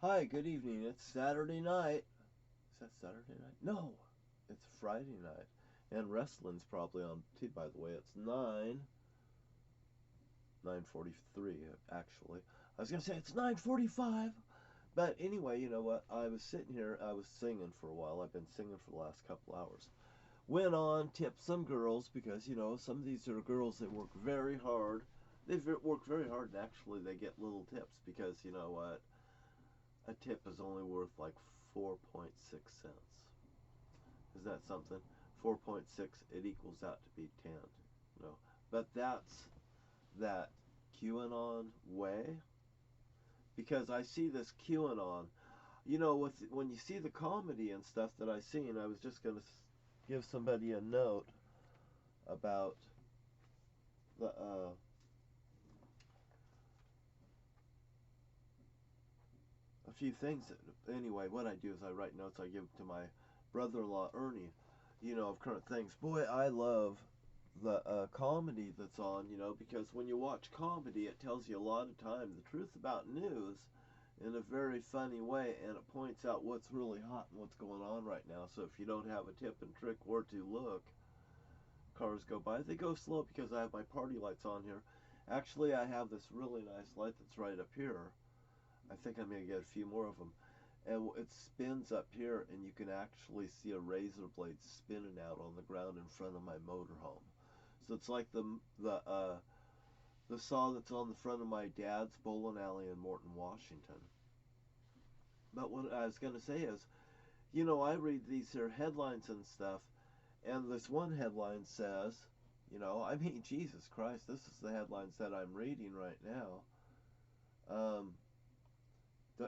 Hi, good evening. It's Saturday night. Is that Saturday night? No, it's Friday night. And wrestling's probably on too, by the way. It's 9:43 actually. I was gonna say it's 9:45. But anyway, you know what? I was sitting here, I was singing for a while. I've been singing for the last couple hours. Went on, tipped some girls because, some of these are girls that work very hard. They work very hard and actually they get little tips because, you know what? A tip is only worth like 4.6 cents. Is that something? 4.6, it equals out to be 10. No. But that's that QAnon way. Because I see this QAnon, when you see the comedy and stuff that I see, and I was just going to give somebody a note about the a few things. Anyway, what I do is I write notes. I give to my brother-in-law Ernie, of current things. Boy, I love the comedy that's on. Because when you watch comedy, it tells you a lot of time the truth about news in a very funny way, and it points out what's really hot and what's going on right now. So if you don't have a tip and trick where to look, cars go by. They go slow because I have my party lights on here. Actually, I have this really nice light that's right up here. I think I'm going to get a few more of them. And it spins up here, and you can actually see a razor blade spinning out on the ground in front of my motorhome. So it's like the saw that's on the front of my dad's bowling alley in Morton, Washington. But what I was going to say is, I read these here headlines and stuff, and this one headline says, Jesus Christ, this is the headlines that I'm reading right now. Um,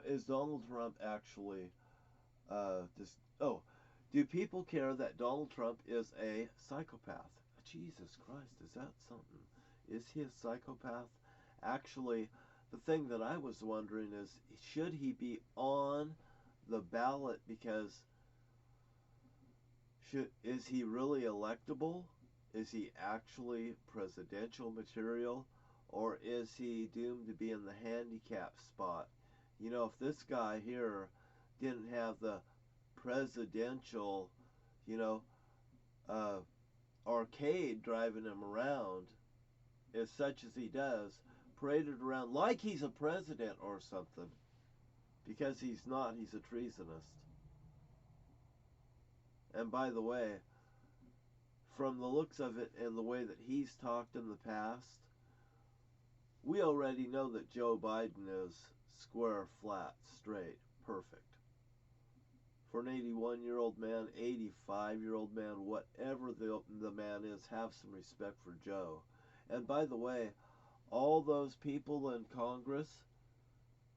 is Donald Trump actually do people care that Donald Trump is a psychopath? Jesus Christ, is that something? Is he a psychopath? Actually, the thing that I was wondering is, should he be on the ballot because is he really electable? Is he actually presidential material? Or is he doomed to be in the handicap spot? If this guy here didn't have the presidential, you know, uh, arcade driving him around as such as he does, paraded around like he's a president or something, because he's not, he's a treasonist. And by the way, from the looks of it and the way that he's talked in the past, we already know that Joe Biden is square, flat, straight, perfect. For an 81-year-old man, 85-year-old man, whatever the man is, have some respect for Joe. And by the way, all those people in Congress,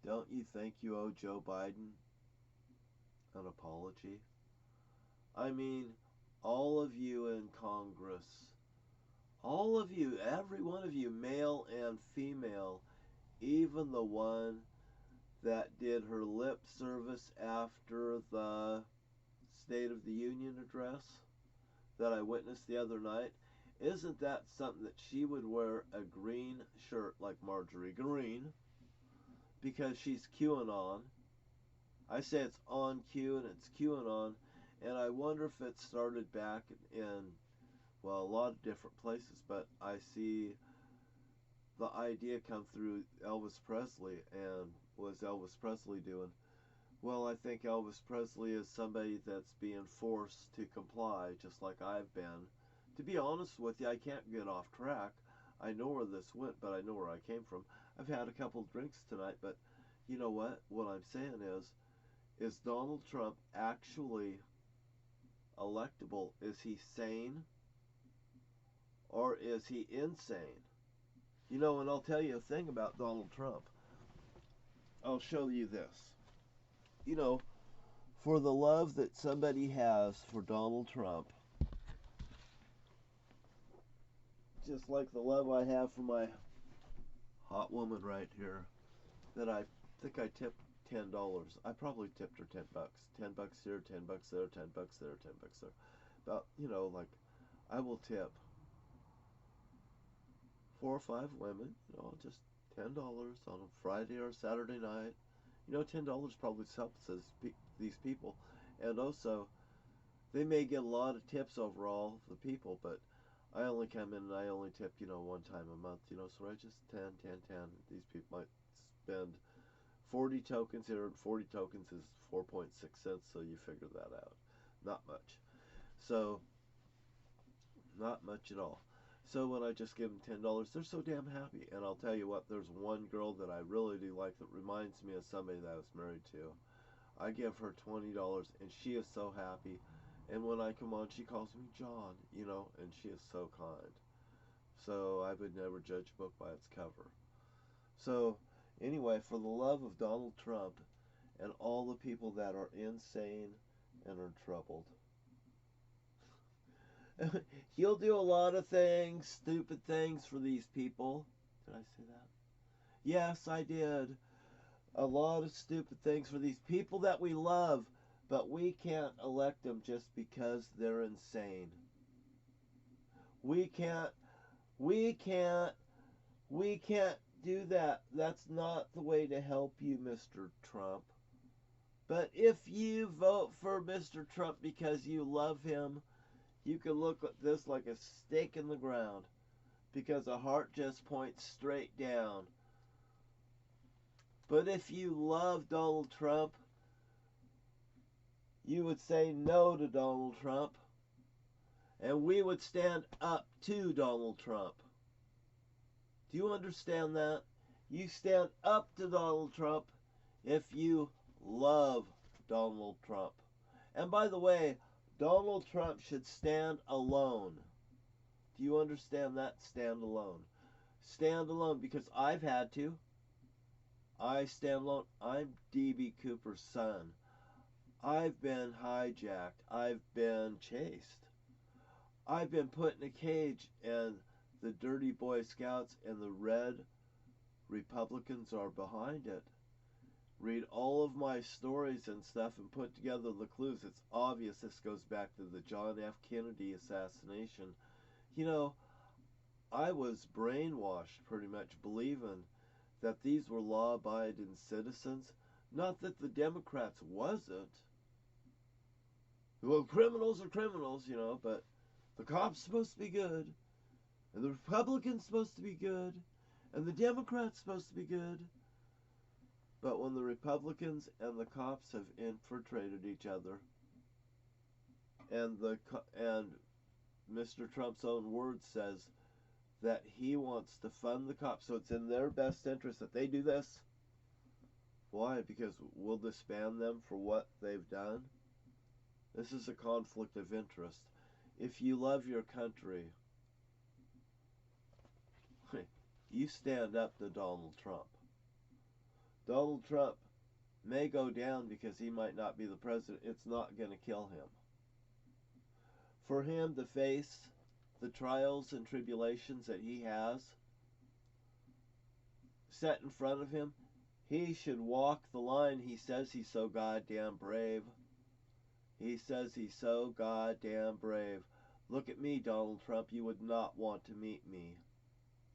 don't you think you owe Joe Biden an apology? I mean, all of you in Congress, all of you, every one of you, male and female, even the one that did her lip service after the State of the Union address that I witnessed the other night, isn't that something that she would wear a green shirt like Marjorie Green because she's QAnon? I say it's on Q and it's QAnon, and I wonder if it started back in, well, a lot of different places, but I see the idea come through Elvis Presley. And what's Elvis Presley doing? Well, I think Elvis Presley is somebody that's being forced to comply, just like I've been. To be honest with you, I can't get off track. I know where this went, but I know where I came from. I've had a couple drinks tonight, but you know what? What I'm saying is Donald Trump actually electable? Is he sane? Or is he insane? And I'll tell you a thing about Donald Trump. I'll show you this. You know, for the love that somebody has for Donald Trump, just like the love I have for my hot woman right here, that I think I tipped $10. I probably tipped her $10. $10 here, $10 there, $10 there, $10 there. About, like I will tip 4 or 5 women, just $10 on a Friday or Saturday night. You know, $10 probably helps these people, and also they may get a lot of tips overall, the people, but I only come in and I only tip, one time a month, so I just 10, 10, 10. These people might spend 40 tokens here, and 40 tokens is 4.6 cents, so you figure that out. Not much. So, not much at all. So when I just give them $10, they're so damn happy. And I'll tell you what, there's one girl that I really do like that reminds me of somebody that I was married to. I give her $20 and she is so happy. And when I come on, she calls me John, and she is so kind. So I would never judge a book by its cover. So anyway, for the love of Donald Trump and all the people that are insane and are troubled. He'll do a lot of things, stupid things for these people. Did I say that? Yes, I did. A lot of stupid things for these people that we love, but we can't elect them just because they're insane. We can't do that. That's not the way to help you, Mr. Trump. But if you vote for Mr. Trump because you love him, you can look at this like a stake in the ground, because a heart just points straight down. But if you love Donald Trump, you would say no to Donald Trump, and we would stand up to Donald Trump. Do you understand that? You stand up to Donald Trump if you love Donald Trump. And by the way, Donald Trump should stand alone. Do you understand that? Stand alone. Stand alone, because I've had to. I stand alone. I'm D.B. Cooper's son. I've been hijacked. I've been chased. I've been put in a cage, and the dirty Boy Scouts and the red Republicans are behind it. Read all of my stories and stuff and put together the clues. It's obvious this goes back to the John F. Kennedy assassination. I was brainwashed pretty much, believing that these were law-abiding citizens. Not that the Democrats wasn't. Well, criminals are criminals, but the cops supposed to be good, and the Republicans supposed to be good, and the Democrats supposed to be good. But when the Republicans and the cops have infiltrated each other, and Mr. Trump's own word says that he wants to fund the cops, so it's in their best interest that they do this. Why? Because we'll disband them for what they've done. This is a conflict of interest. If you love your country, you stand up to Donald Trump. Donald Trump may go down because he might not be the president. It's not going to kill him. For him to face the trials and tribulations that he has set in front of him, he should walk the line. He says he's so goddamn brave. He says he's so goddamn brave. Look at me, Donald Trump. You would not want to meet me.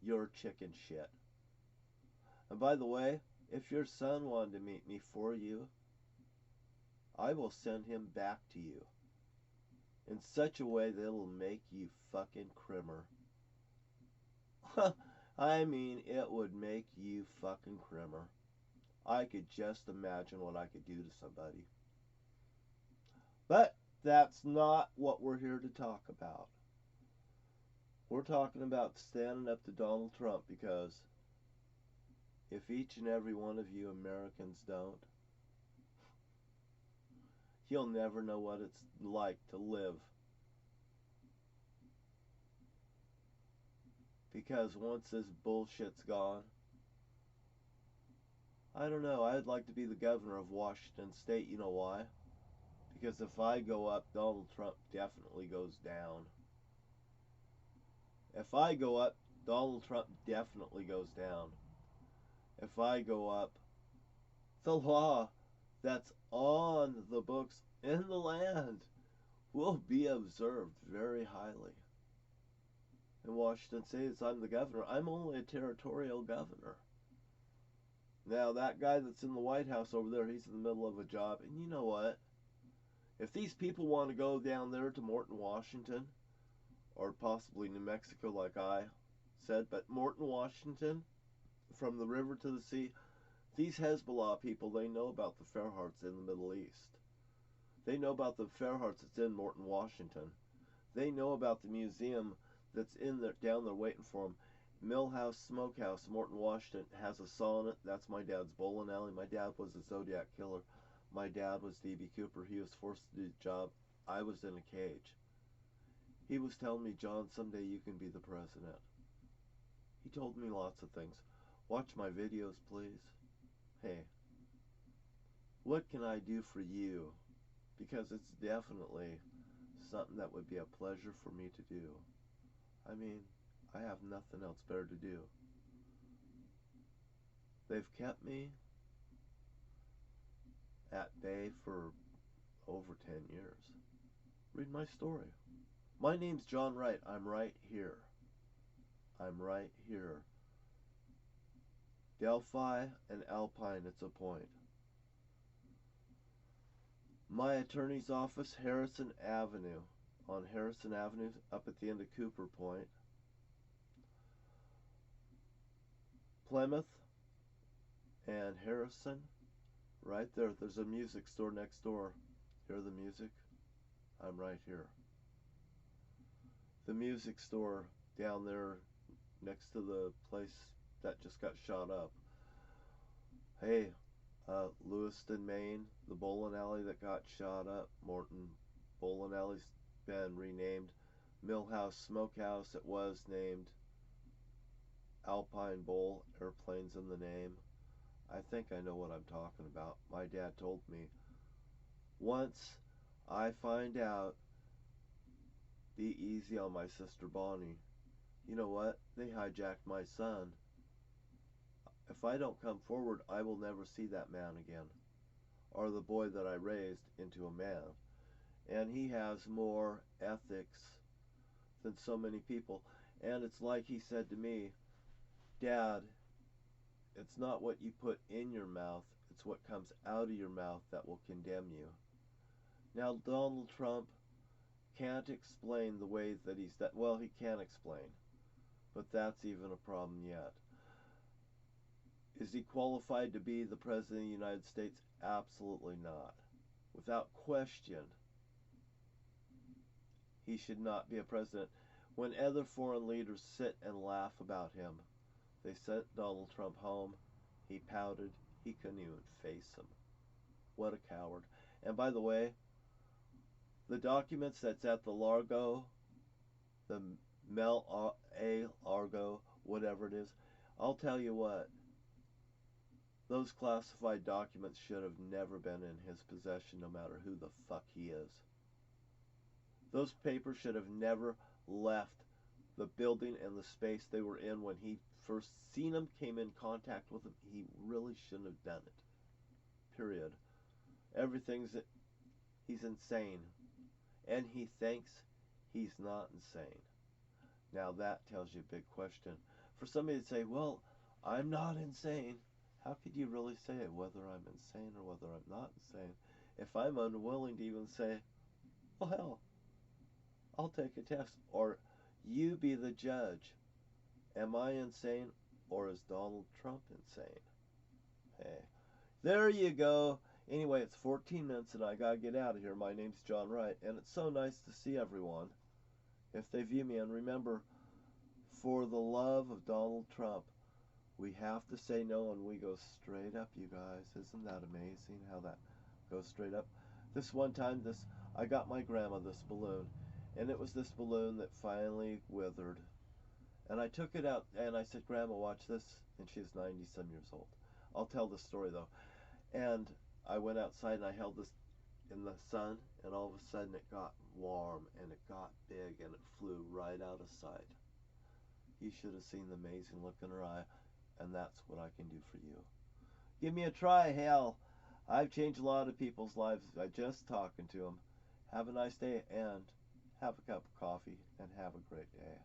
You're chicken shit. And by the way, if your son wanted to meet me for you, I will send him back to you in such a way that it'll make you fucking crimmer. I mean, it would make you fucking crimmer. I could just imagine what I could do to somebody. But that's not what we're here to talk about. We're talking about standing up to Donald Trump, because if each and every one of you Americans don't, you'll never know what it's like to live. Because once this bullshit's gone, I don't know, I'd like to be the governor of Washington State. You know why? Because if I go up, Donald Trump definitely goes down. If I go up, Donald Trump definitely goes down. If I go up, the law that's on the books in the land will be observed very highly. In Washington State, as I'm the governor, I'm only a territorial governor. Now, that guy that's in the White House over there, he's in the middle of a job. And you know what? If these people want to go down there to Morton, Washington, or possibly New Mexico, like I said, but Morton, Washington, from the river to the sea, these Hezbollah people, they know about the Fairhearts in the Middle East. They know about the Fairhearts that's in Morton, Washington. They know about the museum that's in there, down there waiting for them. Millhouse Smokehouse, Morton, Washington, has a saw in it. That's my dad's bowling alley. My dad was a Zodiac killer. My dad was D.B. Cooper. He was forced to do the job. I was in a cage. He was telling me, John, someday you can be the president. He told me lots of things. Watch my videos, please. Hey, what can I do for you? Because it's definitely something that would be a pleasure for me to do. I mean, I have nothing else better to do. They've kept me at bay for over 10 years. Read my story. My name's John Wright. I'm right here. I'm right here. Delphi and Alpine, it's a point. My attorney's office, Harrison Avenue. On Harrison Avenue, up at the end of Cooper Point. Plymouth and Harrison, right there. There's a music store next door. Hear the music? I'm right here. The music store down there next to the place that just got shot up. Hey, Lewiston, Maine, the bowling alley that got shot up. Morton Bowling Alley's been renamed Millhouse Smokehouse. It was named Alpine Bowl, airplanes in the name. I think I know what I'm talking about. My dad told me. Once I find out, be easy on my sister Bonnie. You know what? They hijacked my son. If I don't come forward, I will never see that man again. Or the boy that I raised into a man. And he has more ethics than so many people. And it's like he said to me, Dad, it's not what you put in your mouth, it's what comes out of your mouth that will condemn you. Now, Donald Trump can't explain the ways that he's done. Well, he can explain, but that's even a problem yet. Is he qualified to be the President of the United States? Absolutely not. Without question, he should not be a president. When other foreign leaders sit and laugh about him, they sent Donald Trump home. He pouted. He couldn't even face him. What a coward. And by the way, the documents that's at the Largo, the Mel A. Largo, whatever it is, I'll tell you what, those classified documents should have never been in his possession, no matter who the fuck he is. Those papers should have never left the building and the space they were in when he first seen them, came in contact with them. He really shouldn't have done it. Period. He's insane. And he thinks he's not insane. Now that tells you a big question. For somebody to say, well, I'm not insane, how could you really say whether I'm insane or whether I'm not insane if I'm unwilling to even say, well, hell, I'll take a test, or you be the judge. Am I insane, or is Donald Trump insane? Hey, there you go. Anyway, it's 14 minutes and I gotta get out of here. My name's John Wright, and it's so nice to see everyone if they view me. And remember, for the love of Donald Trump, we have to say no, and we go straight up, you guys. Isn't that amazing how that goes straight up? This one time, I got my grandma this balloon, and it was this balloon that finally withered. And I took it out, and I said, Grandma, watch this. And she's 90-some years old. I'll tell the story, though. And I went outside, and I held this in the sun, and all of a sudden it got warm, and it got big, and it flew right out of sight. You should have seen the amazing look in her eye, and that's what I can do for you. Give me a try, hell. I've changed a lot of people's lives by just talking to them. Have a nice day, and have a cup of coffee, and have a great day.